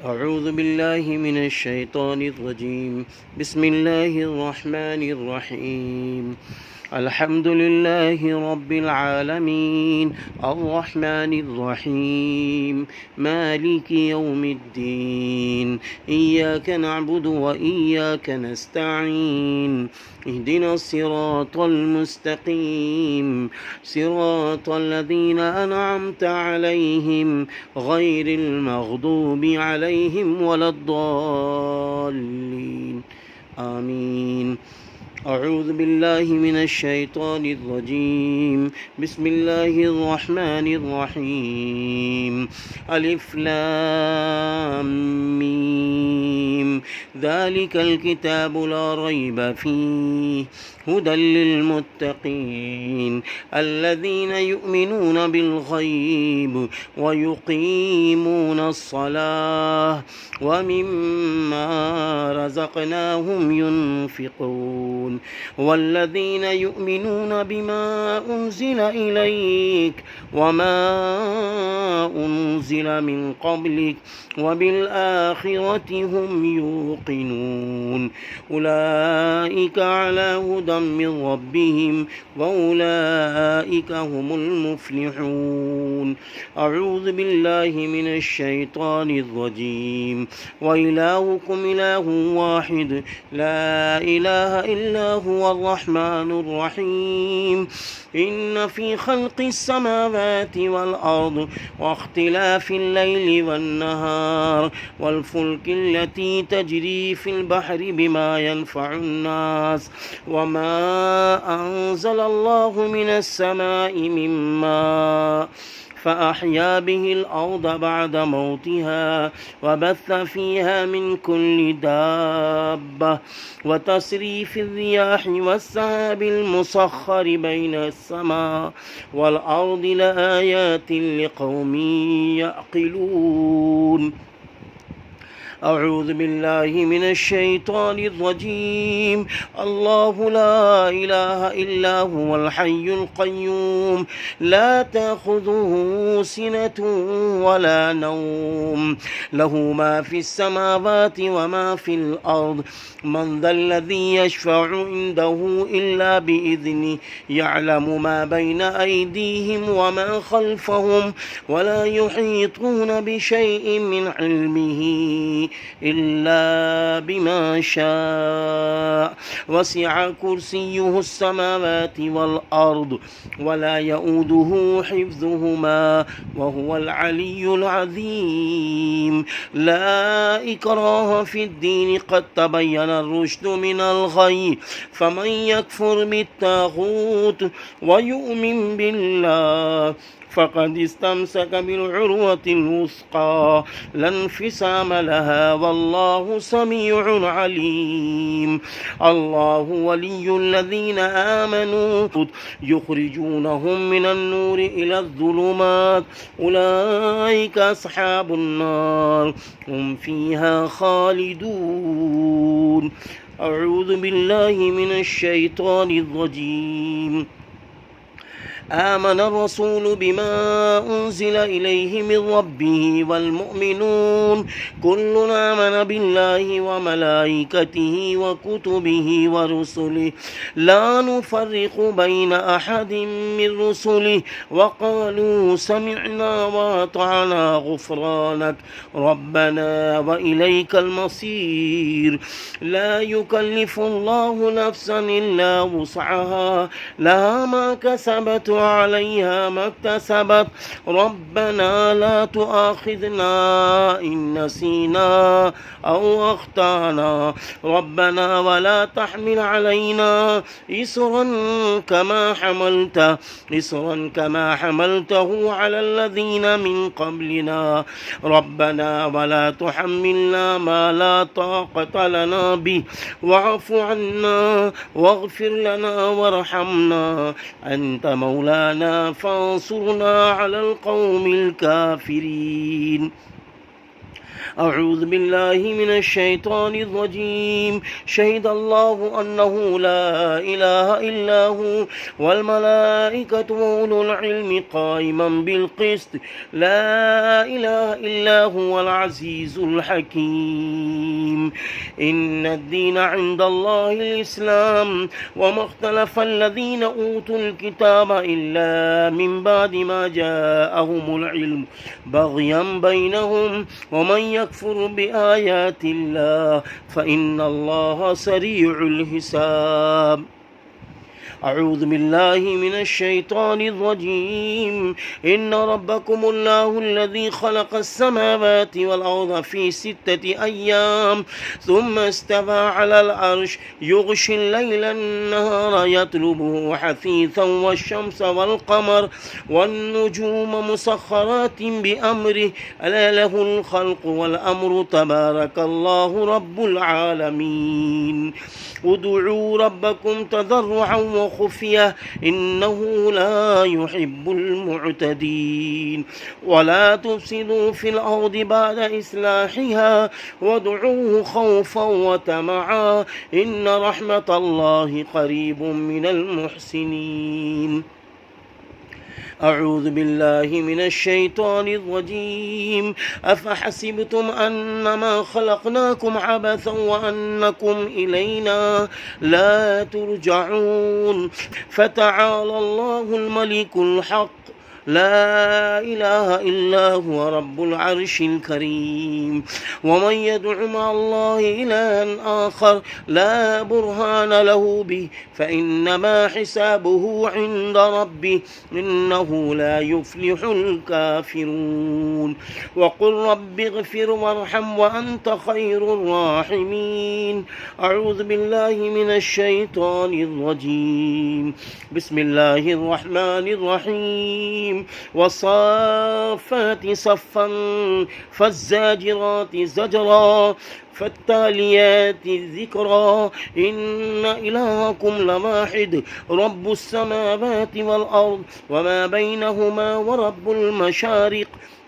أعوذ بالله من الشيطان الرجيم. بسم الله الرحمن الرحيم. الحمد لله رب العالمين الرحمن الرحيم مالك يوم الدين. إياك نعبد وإياك نستعين. اهدنا الصراط المستقيم صراط الذين أنعمت عليهم غير المغضوب عليهم ولا الضالين. آمين. أعوذ بالله من الشيطان الرجيم. بسم الله الرحمن الرحيم. ألف لام ميم. ذلك الكتاب لا ريب فيه هدى للمتقين الذين يؤمنون بالغيب ويقيمون الصلاة ومما رزقناهم ينفقون والذين يؤمنون بما أنزل إليك وما أنزل من قبلك وبالآخرة هم يوقنون أولئك على هدى من ربهم وأولئك هم المفلحون. أعوذ بالله من الشيطان الرجيم. وإلهكم إله واحد لا إله إلا هو الرحمن الرحيم. إن في خلق السماوات والأرض واختلاف الليل والنهار والفلك التي تجري في البحر بما ينفع الناس وما أنزل الله من السماء من ماء فأحيا به الأرض بعد موتها وبث فيها من كل دابة وتصريف الرياح والسحاب المسخر بين السماء والأرض لآيات لقوم يعقلون. أعوذ بالله من الشيطان الرجيم. الله لا إله إلا هو الحي القيوم لا تأخذه سنة ولا نوم له ما في السماوات وما في الأرض من ذا الذي يشفع عنده إلا بإذنه يعلم ما بين أيديهم وما خلفهم ولا يحيطون بشيء من علمه إلا بما شاء وسع كرسيه السماوات والأرض ولا يؤوده حفظهما وهو العلي العظيم. لا إكراه في الدين قد تبين الرشد من الغي فمن يكفر بالطاغوت ويؤمن بالله فقد استمسك بالعروة الوثقى لا انفصام لها والله سميع عليم. الله ولي الذين آمنوا يخرجونهم من النور إلى الظلمات أولئك أصحاب النار هم فيها خالدون. أعوذ بالله من الشيطان الرجيم. آمن الرسول بما أنزل إليه من ربه والمؤمنون كل آمن بالله وملائكته وكتبه ورسله لا نفرق بين أحد من رسله وقالوا سمعنا وأطعنا غفرانك ربنا وإليك المصير. لا يكلف الله نفسا إلا وسعها لها ما كسبت عليها ما اكتسبت ربنا لا تؤاخذنا إن نسينا أو أخطأنا ربنا ولا تحمل علينا إصرا كما حملته على الذين من قبلنا ربنا ولا تحملنا ما لا طاقة لنا به واعف عنا واغفر لنا وارحمنا أنت مولانا فانصرنا على القوم الكافرين. أعوذ بالله من الشيطان الرجيم. شهد الله أنه لا إله إلا هو والملائكة وأولو العلم قائما بالقسط لا إله إلا هو العزيز الحكيم. إن الدين عند الله الإسلام وما اختلف الذين أوتوا الكتاب إلا من بعد ما جاءهم العلم بغيا بينهم ومن يكفر بآيات الله فإن الله سريع الحساب. أعوذ بالله من الشيطان الرجيم. إن ربكم الله الذي خلق السماوات والأرض في 6 أيام ثم استوى على العرش يغشي الليل النهار يطلبه حثيثا والشمس والقمر والنجوم مسخرات بأمره ألا له الخلق والأمر تبارك الله رب العالمين. ادعوا ربكم تضرعا وخفية إنه لا يحب المعتدين. ولا تفسدوا في الأرض بعد إصلاحها وادعوه خوفا وطمعا إن رحمة الله قريب من المحسنين. أعوذ بالله من الشيطان الرجيم. أفحسبتم أنما خلقناكم عبثا وأنكم إلينا لا ترجعون. فتعالى الله الملك الحق لا إله إلا هو رب العرش الكريم. ومن يدع مع الله إلها آخر لا برهان له به فإنما حسابه عند ربه إنه لا يفلح الكافرون. وقل رب اغفر وارحم وأنت خير الراحمين. أعوذ بالله من الشيطان الرجيم. بسم الله الرحمن الرحيم. والصافات صفا فالزاجرات زجرا فالتاليات ذكرا إن إلهكم لواحد رب السماوات والأرض وما بينهما ورب المشارق.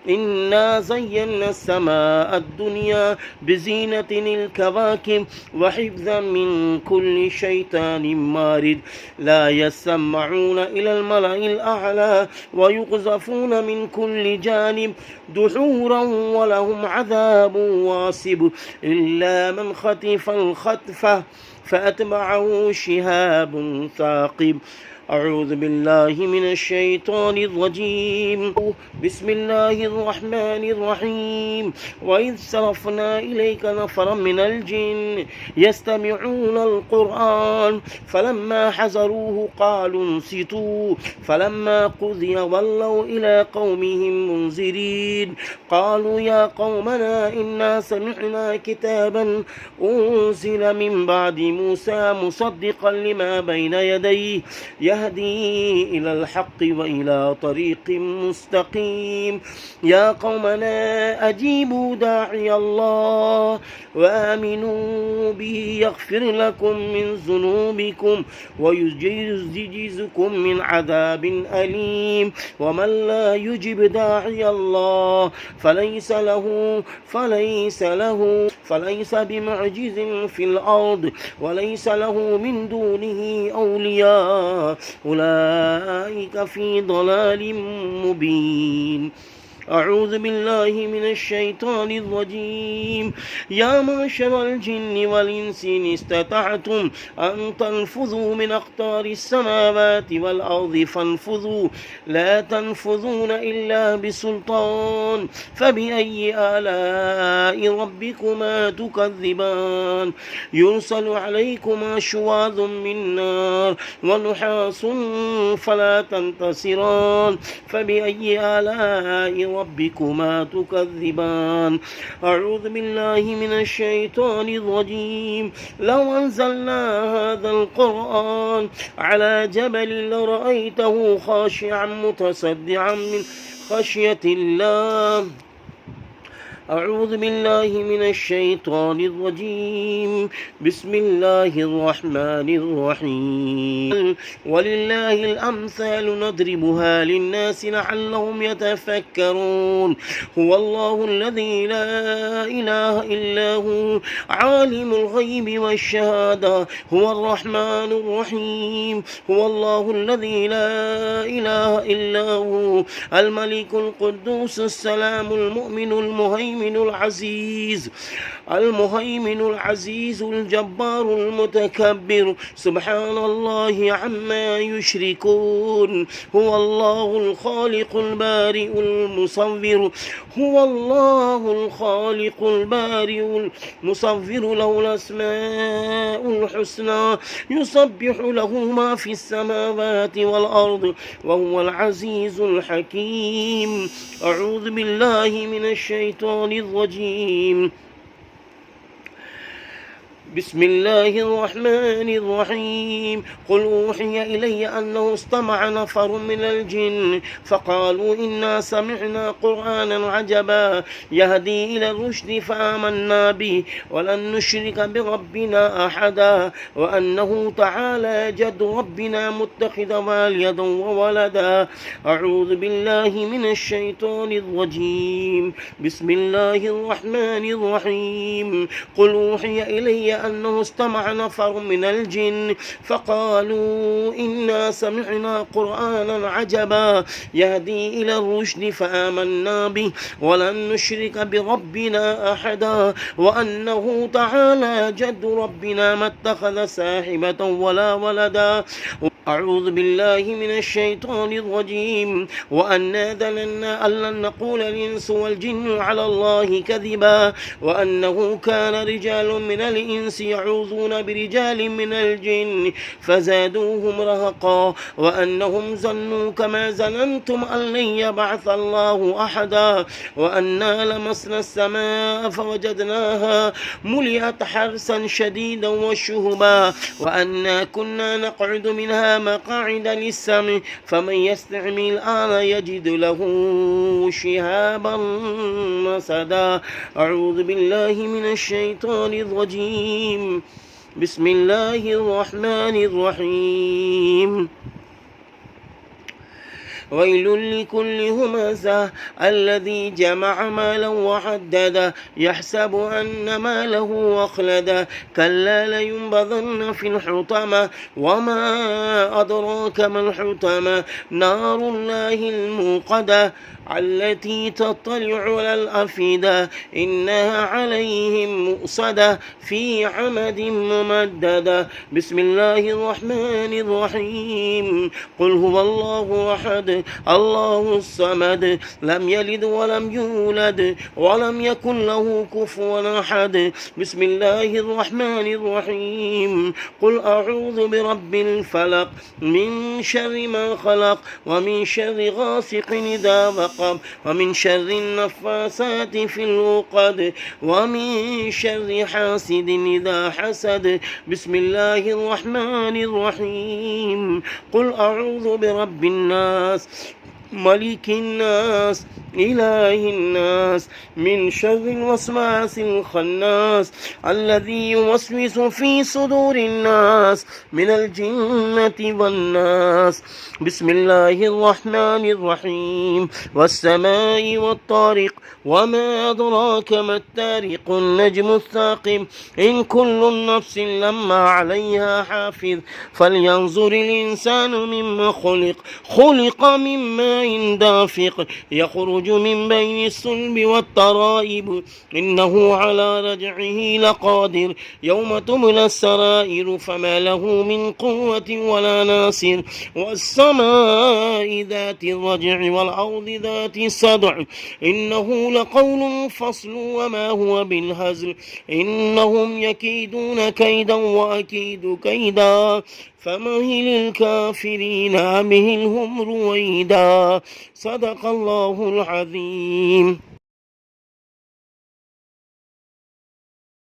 إنا زينا السماء الدنيا بزينة الكواكب وحفظا من كل شيطان مارد. لا يسمعون إلى الملأ الأعلى ويقذفون من كل جانب دحورا ولهم عذاب واصب إلا من خطف الخطفة فأتبعه شهاب ثاقب. أعوذ بالله من الشيطان الرجيم. بسم الله الرحمن الرحيم. وإذ صرفنا إليك نفرا من الجن يستمعون القرآن فلما حضروه قالوا انصتوا فلما قضي ولوا إلى قومهم منذرين. قالوا يا قومنا إنا سمعنا كتابا أنزل من بعد موسى مصدقا لما بين يديه يهدي إلى الحق وإلى طريق مستقيم. يا قومنا أجيبوا داعي الله وآمنوا به يغفر لكم من ذنوبكم ويجيزكم من عذاب أليم. ومن لا يجب داعي الله فليس بمعجز في الأرض وليس له من دونه أولياء أولئك في ضلال مبين. أعوذ بالله من الشيطان الرجيم. يا معشر الجن والإنس إن استطعتم أن تنفذوا من أقطار السماوات والأرض فانفذوا لا تنفذون إلا بسلطان. فبأي آلاء ربكما تكذبان. يرسل عليكما شواظ من نار ونحاس فلا تنتصران. فبأي آلاء ربكما تكذبان. أعوذ بالله من الشيطان الرجيم. لو أنزلنا هذا القرآن على جبل لرأيته خاشعا متصدعا من خشية الله أعوذ بالله من الشيطان الرجيم. بسم الله الرحمن الرحيم. ولله الأمثال نضربها للناس لعلهم يتفكرون. هو الله الذي لا إله إلا هو عالم الغيب والشهادة هو الرحمن الرحيم. هو الله الذي لا إله إلا هو الملك القدوس السلام المؤمن المهيمن العزيز الجبار المتكبر سبحان الله عما يشركون. هو الله الخالق البارئ المصور له الأسماء الحسنى يسبح له ما في السماوات والأرض وهو العزيز الحكيم. أعوذ بالله من الشيطان الرجيم. بسم الله الرحمن الرحيم. قل أوحي إلي أنه استمع نفر من الجن فقالوا إنا سمعنا قرآنا عجبا يهدي إلى الرشد فآمنا به ولن نشرك بربنا أحدا وأنه تعالى جد ربنا متخذ واليدا وولدا. أعوذ بالله من الشيطان الرجيم. بسم الله الرحمن الرحيم. قل أوحي إلي أنه استمع نفر من الجن فقالوا إنا سمعنا قرآنا عجبا يهدي إلى الرشد فآمنا به ولن نشرك بربنا أحدا وأنه تعالى جد ربنا ما اتخذ صاحبة ولا ولدا. أعوذ بالله من الشيطان الرجيم. وأنا ظننا أن لن نقول الإنس والجن على الله كذبا وأنه كان رجال من الإنس يعوذون برجال من الجن فزادوهم رهقا وأنهم ظنوا كما ظننتم أن لن يبعث الله أحدا وأنا لمسنا السماء فوجدناها ملئت حرسا شديدا وشهبا وأنا كنا نقعد منها مقاعد للسمع فمن يستمع الآن يجد له شهابا رصدا. أعوذ بالله من الشيطان الرجيم. بسم الله الرحمن الرحيم. ويل لكل همزة الذي جمع مالا وعدده يحسب أن ماله أخلده كلا لينبذن في الحطمة وما أدراك ما الحطمة نار الله الموقدة التي تطلع على الأفئدة إنها عليهم مؤصدة في عمد ممددة. بسم الله الرحمن الرحيم. قل هو الله أحد الله الصمد لم يلد ولم يولد ولم يكن له كفوا أحد. بسم الله الرحمن الرحيم. قل أعوذ برب الفلق من شر ما خلق ومن شر غاسق إذا وقب ومن شر النفاثات في العقد ومن شر حاسد إذا حسد. بسم الله الرحمن الرحيم. قل أعوذ برب الناس ملك الناس إله الناس من شر الوسواس الخناس الذي يوسوس في صدور الناس من الجنة والناس. بسم الله الرحمن الرحيم. والسماء والطارق وما أدراك ما الطارق النجم الثاقب إن كل نفس لما عليها حافظ فلينظر الإنسان مما خلق من ماء دافق يخرج من بين الصلب والترائب إنه على رجعه لقادر يوم تبلى السرائر فما له من قوة ولا ناصر. والسماء ذات الرجع والأرض ذات الصدع إنه لقول فصل وما هو بالهزل إنهم يكيدون كيدا وأكيد كيدا فمهل الكافرين أمهلهم رويدا. صدق الله العظيم.